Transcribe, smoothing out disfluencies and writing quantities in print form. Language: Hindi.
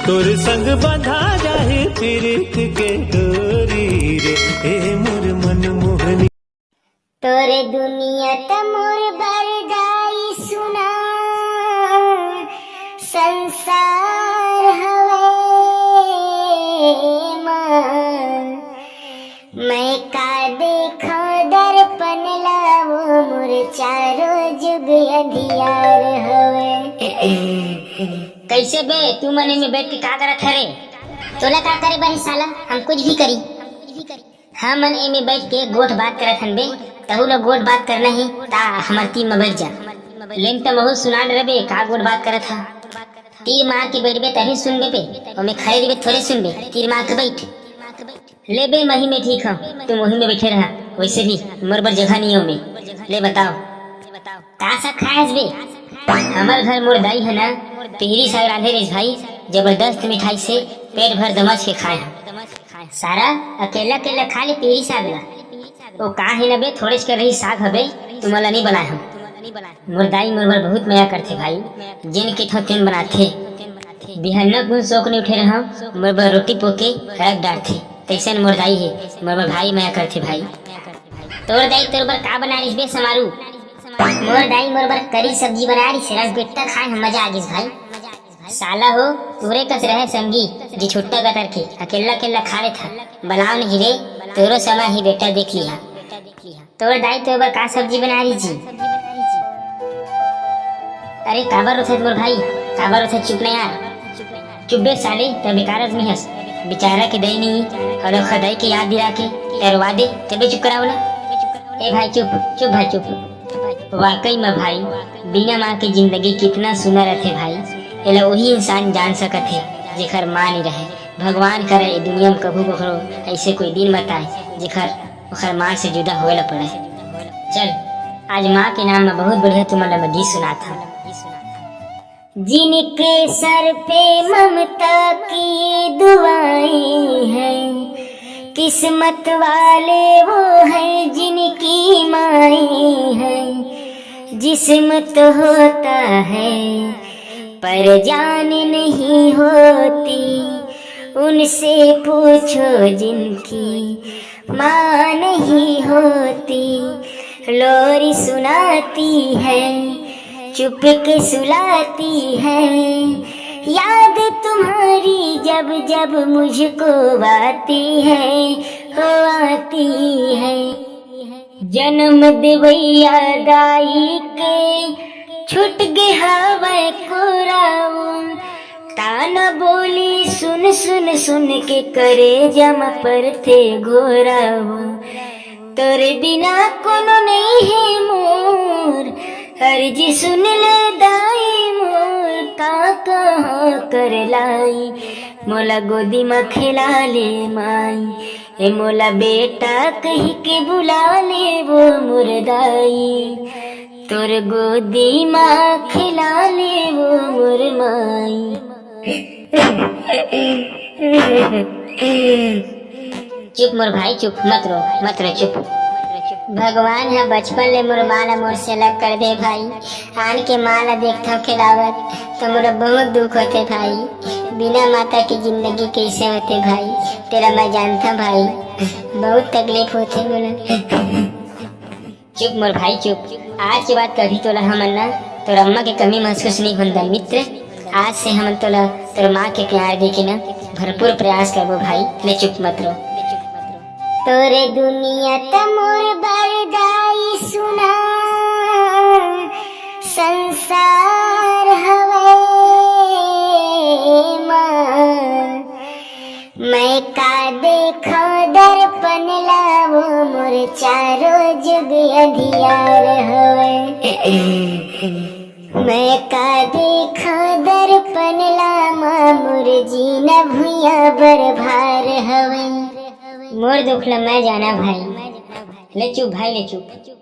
तोर संग बंधा जाए प्रीत के डोरी रे ए मोर मन मोहनी। तोरे दुनिया तमोर बर जाई सुना संसार हवे मैं का देखो दर्पण लावो मोर चारो जुग अंधियार हवे। कैसे बे तू मने में बैठ के का करत है रे? तोला का करे बही साला, हम कुछ भी करी। हम मन में बैठ के गोठ बात करत हन बे, तहु लोग गोठ बात करना ही ता हमार टीम में बैठ जा। लेन त महु सुनान रे बे का गोठ बात करत हा। तीर मार के बैठ बे तभी सुन बे और मैं खड़े रहे थोड़े सुन बे। तीर मार के बैठ ले बे, मही में ठीक है तुम वही में बैठे रहा। वैसे भी मरबर जगह नहीं हो में। ले बताओ का सब खाएस बे? हमार घर मोर दाई है ना, तेरी साग रांधे रे भाई, जबरदस्त मिठाई से पेट भर दमच के खाए हैं। सारा अकेला अकेला खा ले तेरी साग ला। तो का है ना बे, थोड़े कर रही साग हबे तुम्हारा नहीं बनाए हम। मोर दाई मोर बहुत मया करते भाई, जिन के थो तीन बनाते बिहान गुन शौक नहीं उठे रहा। मोर रोटी पोके रख डालते तैसे मोर दाई है, मोर भाई मया करते भाई। तोर दाई तोर बर का बना रही बे समारू? मोर दाई मोर बर करी सब्जी बना रही से, बेटा खाए हम मजा आ गई भाई। साला हो तोरे कस रहे संगी जी छुट्टा कतर के अकेला अकेला खा ले था। बनाओ नहीं रे तोरो समय ही बेटा देख लिया। तोर दाई तो बर का सब्जी बना रही जी? अरे काबर उठे मोर भाई, काबर उठे? चुप ना यार, चुप बे साले तो बेकार आदमी हस। बेचारा के दई नहीं और खदाई के याद दिला के करवा दे तबे चुप करावला। ए भाई चुप चुप भाई चुप। वाकई में भाई बिना माँ की जिंदगी कितना सुना रहते भाई। एला वही इंसान जान सकत है जेखर माँ नहीं रहे। भगवान करे ये दुनिया में कभू कखरो ऐसे कोई दिन मत आए जेखर ओखर माँ से जुदा होएला पड़े। चल आज माँ के नाम में बहुत बढ़िया तुम्हारा मैं गीत सुना था। जिनके सर पे ममता की दुआएं हैं, किस्मत वाले वो हैं जिनकी माएं हैं। जिस्म तो होता है पर जान नहीं होती, उनसे पूछो जिनकी माँ नहीं होती। लोरी सुनाती है चुप के सुलाती है, याद तुम्हारी जब जब मुझको आती है हो आती है। जन्म देवैया दाई के छुट गे हवा कोराऊ, ताना बोली सुन सुन सुन के करे जमा पर थे घोराऊ। तोरे बिना कोनो नहीं है मोर, अर्जी सुन ले दाई मोर का कहाँ कर लाई। मोला गोदी में खिला ले माई, ए मोला बेटा कही के बुला ले वो मोर दाई। तोर गोदी में खिला ले वो मोर माई। चुप मोर भाई चुप, मत रो चुप। भगवान है बचपन ले मोर माला मोर से अलग कर दे भाई। आन के माला देखता खिलावत तो मोरा बहुत दुख होते भाई। बिना माता की जिंदगी कैसे होते भाई, तेरा मैं जानता भाई, बहुत तकलीफ होते बोला। चुप मोर भाई चुप। आज के बाद कभी तोला हमन ना तोर अम्मा के कमी महसूस नहीं होता मित्र। आज से हमन तोला तोर माँ के प्यार दे के ना भरपूर प्रयास करबो भाई। ले चुप मत रो। तोरे दुनिया तमोर बर जाई सुना संसार हवे मैं का देखो दर्पण लावो मोर चारो जुग अंधियार हवे। मैं का देखो दर्पण लामा मोर जीना भुइया बर भार हवे। मोर दुख ला मैं जाना भाई। ले चुप भाई ले चुप।